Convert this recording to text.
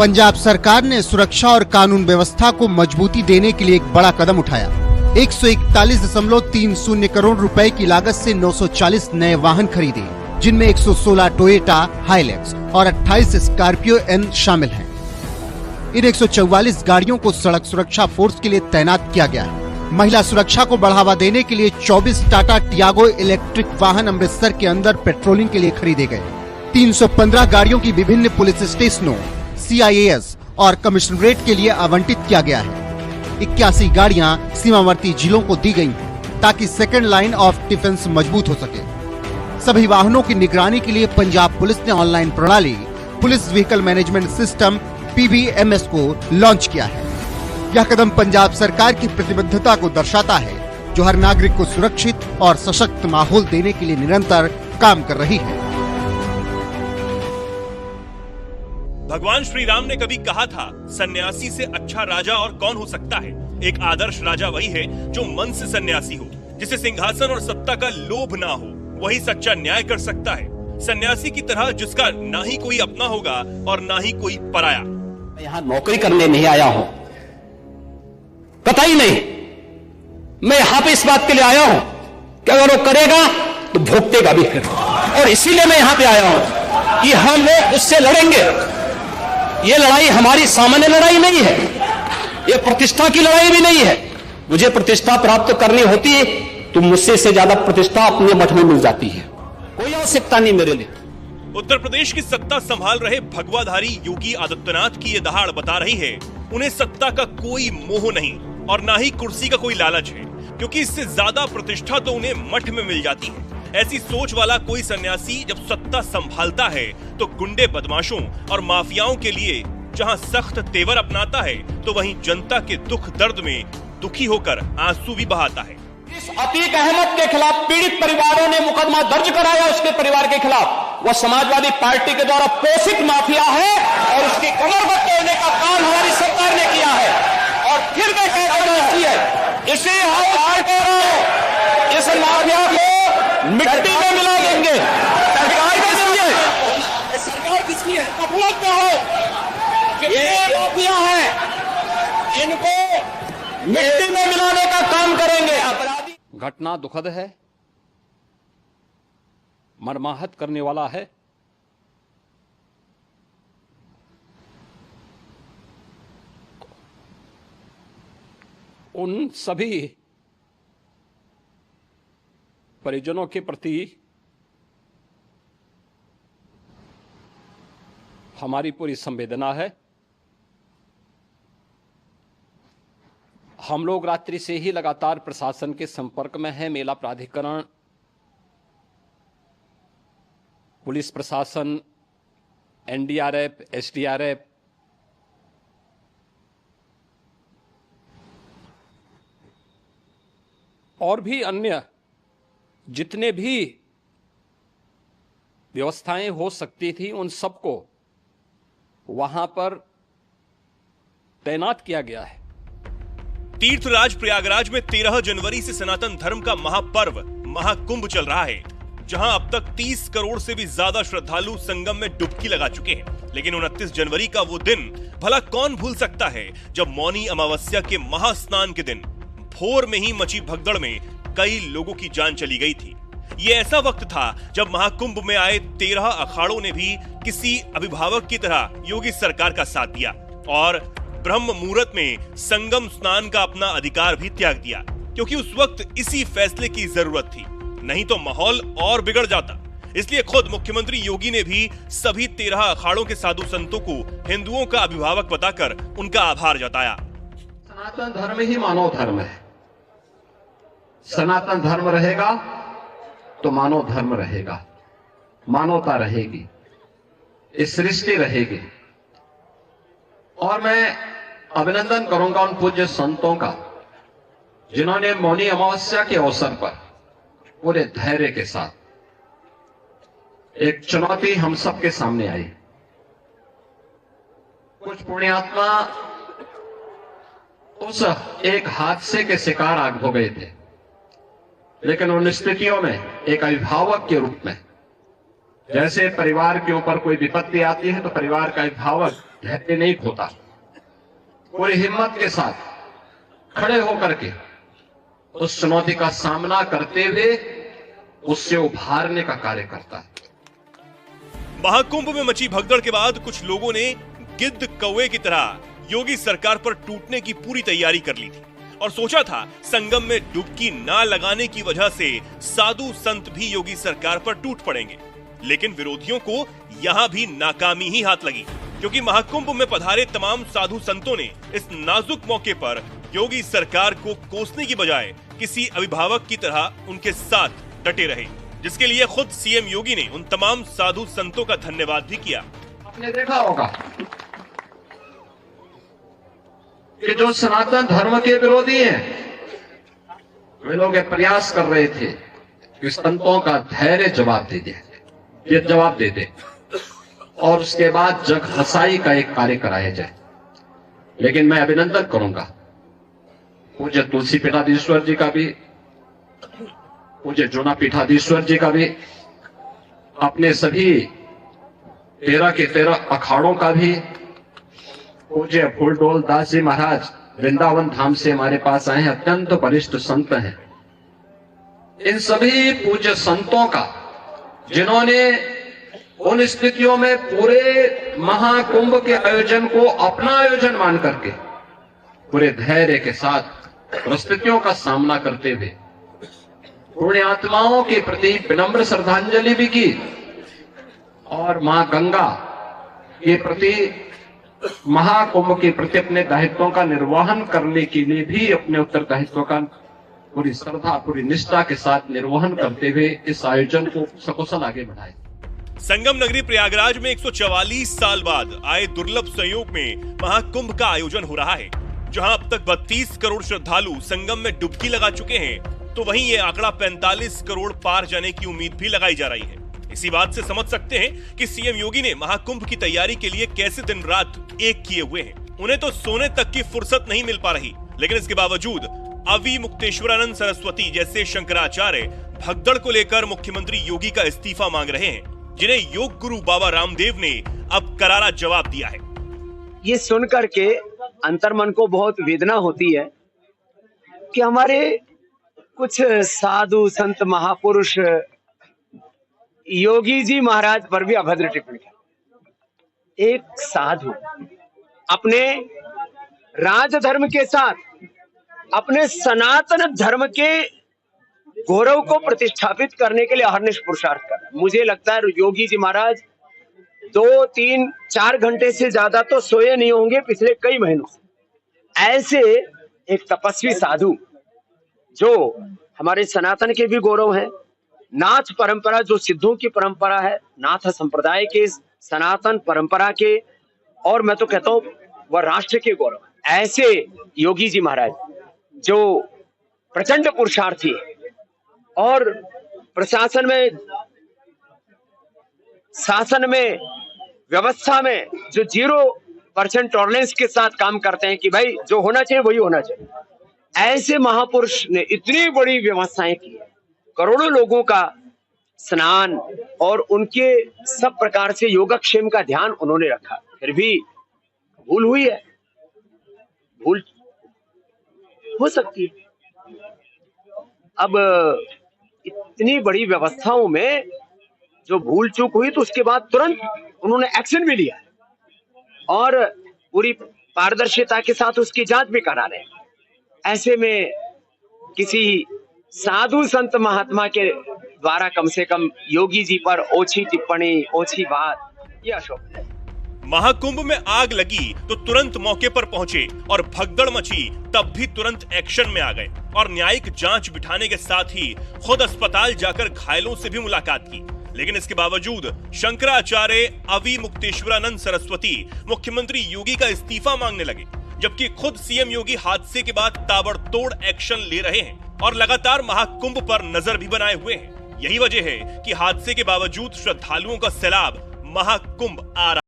पंजाब सरकार ने सुरक्षा और कानून व्यवस्था को मजबूती देने के लिए एक बड़ा कदम उठाया। 141.30 करोड़ रुपए की लागत से 940 नए वाहन खरीदे, जिनमें 116 टोयोटा हाइलैक्स और 28 स्कॉर्पियो एन शामिल हैं। इन 144 गाड़ियों को सड़क सुरक्षा फोर्स के लिए तैनात किया गया है। महिला सुरक्षा को बढ़ावा देने के लिए 24 टाटा टियागो इलेक्ट्रिक वाहन अमृतसर के अंदर पेट्रोलिंग के लिए खरीदे गए। 315 गाड़ियों की विभिन्न पुलिस स्टेशनों, CIAS और कमिश्नरेट के लिए आवंटित किया गया है। 81 गाड़ियां सीमावर्ती जिलों को दी गई ताकि सेकेंड लाइन ऑफ डिफेंस मजबूत हो सके। सभी वाहनों की निगरानी के लिए पंजाब पुलिस ने ऑनलाइन प्रणाली police vehicle management system PVMS को लॉन्च किया है। यह कदम पंजाब सरकार की प्रतिबद्धता को दर्शाता है, जो हर नागरिक को सुरक्षित और सशक्त माहौल देने के लिए निरंतर काम कर रही है। भगवान श्री राम ने कभी कहा था, सन्यासी से अच्छा राजा और कौन हो सकता है। एक आदर्श राजा वही है जो मन से सन्यासी हो, जिसे सिंहासन और सत्ता का लोभ ना हो। वही सच्चा न्याय कर सकता है, सन्यासी की तरह जिसका ना ही कोई अपना होगा और ना ही कोई पराया। मैं यहाँ नौकरी करने नहीं आया हूं, कतई नहीं। मैं यहां पे इस बात के लिए आया हूं कि अगर वो करेगा तो भुगतेगा भी फिर, और इसीलिए मैं यहां पे आया हूं कि हम लोग उससे लड़ेंगे। ये लड़ाई हमारी सामान्य लड़ाई नहीं है, ये प्रतिष्ठा की लड़ाई भी नहीं है। मुझे प्रतिष्ठा प्राप्त करनी होती है तो मुझसे से ज्यादा प्रतिष्ठा अपने मठ में मिल जाती है, कोई आवश्यकता नहीं मेरे लिए। उत्तर प्रदेश की सत्ता संभाल रहे भगवाधारी योगी आदित्यनाथ की ये दहाड़ बता रही है, उन्हें सत्ता का कोई मोह नहीं और ना ही कुर्सी का कोई लालच है, क्योंकि इससे ज्यादा प्रतिष्ठा तो उन्हें मठ में मिल जाती है। ऐसी सोच वाला कोई सन्यासी जब सत्ता संभालता है तो गुंडे बदमाशों और माफियाओं के लिए जहां सख्त तेवर अपनाता है, तो वहीं जनता के दुख दर्द में दुखी होकर आंसू भी बहाता है। इस अतीक अहमद के खिलाफ पीड़ित परिवारों ने मुकदमा दर्ज कराया, उसके परिवार के खिलाफ। वह समाजवादी पार्टी के द्वारा पोषित माफिया है और उसकी कमर बंद करने का काम हमारी सरकार ने किया है। और फिर मैं कहती है, इसे इस माफिया को मिट्टी में मिला देंगे। सरकार किसकी है? उपलब्ध हो, ये माफिया है, इनको मिट्टी में मिलाने का काम करेंगे। अपराधी घटना दुखद है, मर्माहत करने वाला है। उन सभी परिजनों के प्रति हमारी पूरी संवेदना है। हम लोग रात्रि से ही लगातार प्रशासन के संपर्क में हैं। मेला प्राधिकरण, पुलिस प्रशासन, NDRF, SDRF, और भी अन्य जितने भी व्यवस्थाएं हो सकती थी, उन सबको वहां पर तैनात किया गया है। तीर्थराज प्रयागराज में 13 जनवरी से सनातन धर्म का महापर्व महाकुंभ चल रहा है, जहां अब तक 30 करोड़ से भी ज्यादा श्रद्धालु संगम में डुबकी लगा चुके हैं। लेकिन 29 जनवरी का वो दिन भला कौन भूल सकता है, जब मौनी अमावस्या के महास्नान के दिन भोर में ही मची भगदड़ में कई लोगों की जान चली गई थी। ये ऐसा वक्त था जब महाकुंभ में आए 13 अखाड़ों ने भी किसी अभिभावक की तरह योगी सरकार का साथ दिया और ब्रह्म मुहूर्त में संगम स्नान का अपना अधिकार भी त्याग दिया, क्योंकि उस वक्त इसी फैसले की जरूरत थी, नहीं तो माहौल और बिगड़ जाता। इसलिए खुद मुख्यमंत्री योगी ने भी सभी 13 अखाड़ों के साधु संतों को हिंदुओं का अभिभावक बताकर उनका आभार जताया। सनातन धर्म ही मानव धर्म है। सनातन धर्म रहेगा तो मानव धर्म रहेगा, मानवता रहेगी, इस सृष्टि रहेगी। और मैं अभिनंदन करूंगा उन पूज्य संतों का, जिन्होंने मौनी अमावस्या के अवसर पर पूरे धैर्य के साथ एक चुनौती हम सबके सामने आई। कुछ पुण्यात्मा उस एक हादसे के शिकार आग हो गए थे, लेकिन उन स्थितियों में एक अभिभावक के रूप में जैसे परिवार के ऊपर कोई विपत्ति आती है तो परिवार का एक धावक धैर्य नहीं खोता, पूरी हिम्मत के साथ खड़े होकर के उस चुनौती का सामना करते हुए उससे उभारने का कार्य करता है। महाकुंभ में मची भगदड़ के बाद कुछ लोगों ने गिद्ध कौवे की तरह योगी सरकार पर टूटने की पूरी तैयारी कर ली थी और सोचा था संगम में डुबकी ना लगाने की वजह से साधु संत भी योगी सरकार पर टूट पड़ेंगे। लेकिन विरोधियों को यहां भी नाकामी ही हाथ लगी, क्योंकि महाकुंभ में पधारे तमाम साधु संतों ने इस नाजुक मौके पर योगी सरकार को कोसने की बजाय किसी अभिभावक की तरह उनके साथ डटे रहे, जिसके लिए खुद सीएम योगी ने उन तमाम साधु संतों का धन्यवाद भी किया। आपने देखा होगा कि जो सनातन धर्म के विरोधी हैं, वे लोग ये प्रयास कर रहे थे कि संतों का धैर्य जवाब दे दे, ये जवाब दे दे और उसके बाद जग हसाई का एक कार्य कराया जाए। लेकिन मैं अभिनंदन करूंगा पूज्य तुलसी पीठाधीश्वर जी का भी, पूज्य जूना पीठाधीश्वर जी का भी, अपने सभी 13 के 13 अखाड़ों का भी, पूज्य फूलडोल दास जी महाराज वृंदावन धाम से हमारे पास आए हैं, अत्यंत वरिष्ठ संत हैं। इन सभी पूज्य संतों का, जिन्होंने उन स्थितियों में पूरे महाकुंभ के आयोजन को अपना आयोजन मान करके पूरे धैर्य के साथ परिस्थितियों का सामना करते हुए पुण्य आत्माओं के प्रति विनम्र श्रद्धांजलि भी की और मां गंगा के प्रति, महाकुंभ के प्रति अपने दायित्वों का निर्वहन करने के लिए भी अपने उत्तरदायित्वों का पूरी श्रद्धा, पूरी निष्ठा के साथ निर्वहन करते हुए इस आयोजन को सकुशल आगे बढ़ाए। संगम नगरी प्रयागराज में 144 साल बाद आए दुर्लभ संयोग में महाकुंभ का आयोजन हो रहा है, जहां अब तक 32 करोड़ श्रद्धालु संगम में डुबकी लगा चुके हैं, तो वहीं ये आंकड़ा 45 करोड़ पार जाने की उम्मीद भी लगाई जा रही है। इसी बात से समझ सकते हैं कि सीएम योगी ने महाकुंभ की तैयारी के लिए कैसे दिन रात एक किए हुए हैं। उन्हें तो सोने तक की फुर्सत नहीं मिल पा रही, लेकिन इसके बावजूद अवि मुक्तेश्वरानंद सरस्वती जैसे शंकराचार्य भगदड़ को लेकर मुख्यमंत्री योगी का इस्तीफा मांग रहे हैं, जिन्हें योग गुरु बाबा रामदेव ने अब करारा जवाब दिया है। ये सुनकर के अंतर्मन को बहुत वेदना होती है कि हमारे कुछ साधु संत महापुरुष योगी जी महाराज पर भी अभद्र टिप्पणी की। एक साधु अपने राजधर्म के साथ अपने सनातन धर्म के गौरव को प्रतिष्ठापित करने के लिए अहर्निश पुरुषार्थ कर रहा है। मुझे लगता है योगी जी महाराज 2, 3, 4 घंटे से ज्यादा तो सोए नहीं होंगे पिछले कई महीनों से। ऐसे एक तपस्वी साधु जो हमारे सनातन के भी गौरव है, नाथ परंपरा जो सिद्धों की परंपरा है, नाथ संप्रदाय के सनातन परंपरा के, और मैं तो कहता हूं वह राष्ट्र के गौरव है। ऐसे योगी जी महाराज जो प्रचंड पुरुषार्थी और प्रशासन में, शासन में, व्यवस्था में जो 0% टॉलरेंस के साथ काम करते हैं कि भाई जो होना चाहिए वही होना चाहिए, ऐसे महापुरुष ने इतनी बड़ी व्यवस्थाएं की, करोड़ों लोगों का स्नान और उनके सब प्रकार से योगक्षेम का ध्यान उन्होंने रखा, फिर भी भूल हुई है। भूल हो सकती है। अब इतनी बड़ी व्यवस्थाओं में जो भूल चूक हुई तो उसके बाद तुरंत उन्होंने एक्शन भी लिया और पूरी पारदर्शिता के साथ उसकी जांच भी करा रहे हैं। ऐसे में किसी साधु संत महात्मा के द्वारा कम से कम योगी जी पर ओछी टिप्पणी, ओछी बात, यह अशोक है। महाकुंभ में आग लगी तो तुरंत मौके पर पहुंचे और भगदड़ मची तब भी तुरंत एक्शन में आ गए और न्यायिक जांच बिठाने के साथ ही खुद अस्पताल जाकर घायलों से भी मुलाकात की। लेकिन इसके बावजूद शंकराचार्य अवि मुक्तेश्वरानंद सरस्वती मुख्यमंत्री योगी का इस्तीफा मांगने लगे, जबकि खुद सीएम योगी हादसे के बाद ताबड़तोड़ एक्शन ले रहे हैं और लगातार महाकुंभ पर नजर भी बनाए हुए हैं। यही वजह है कि हादसे के बावजूद श्रद्धालुओं का सैलाब महाकुंभ आ रहा है।